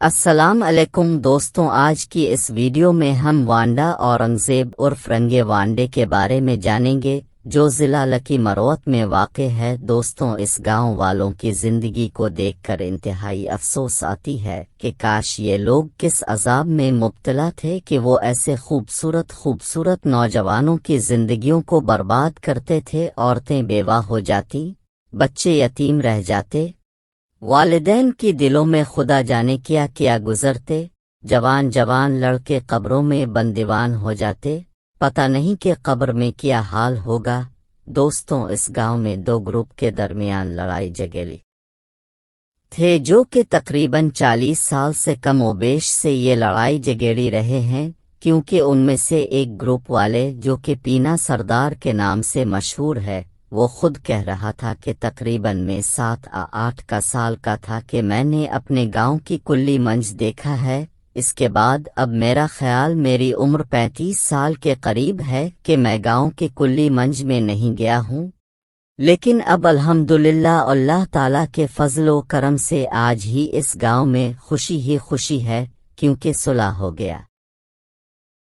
السلام علیکم دوستوں، آج کی اس ویڈیو میں ہم وانڈا اورنگزیب عرف رنگے وانڈے کے بارے میں جانیں گے جو ضلع لکی مروت میں واقع ہے۔ دوستوں، اس گاؤں والوں کی زندگی کو دیکھ کر انتہائی افسوس آتی ہے کہ کاش یہ لوگ کس عذاب میں مبتلا تھے کہ وہ ایسے خوبصورت نوجوانوں کی زندگیوں کو برباد کرتے تھے۔ عورتیں بیوہ ہو جاتی، بچے یتیم رہ جاتے، والدین کی دلوں میں خدا جانے کیا گزرتے، جوان لڑکے قبروں میں بندیوان ہو جاتے، پتہ نہیں کہ قبر میں کیا حال ہوگا۔ دوستوں، اس گاؤں میں دو گروپ کے درمیان لڑائی جھگڑے تھے جو کہ تقریباً 40 سال سے کم و بیش سے یہ لڑائی جھگڑی رہے ہیں، کیونکہ ان میں سے ایک گروپ والے جو کہ پینا سردار کے نام سے مشہور ہے، وہ خود کہہ رہا تھا کہ تقریباً میں 7-8 سال کا تھا کہ میں نے اپنے گاؤں کی کلی منج دیکھا ہے۔ اس کے بعد اب میرا خیال میری عمر 35 سال کے قریب ہے کہ میں گاؤں کی کلی منج میں نہیں گیا ہوں، لیکن اب الحمدللہ اللہ تعالیٰ کے فضل و کرم سے آج ہی اس گاؤں میں خوشی ہی خوشی ہے، کیونکہ صلح ہو گیا۔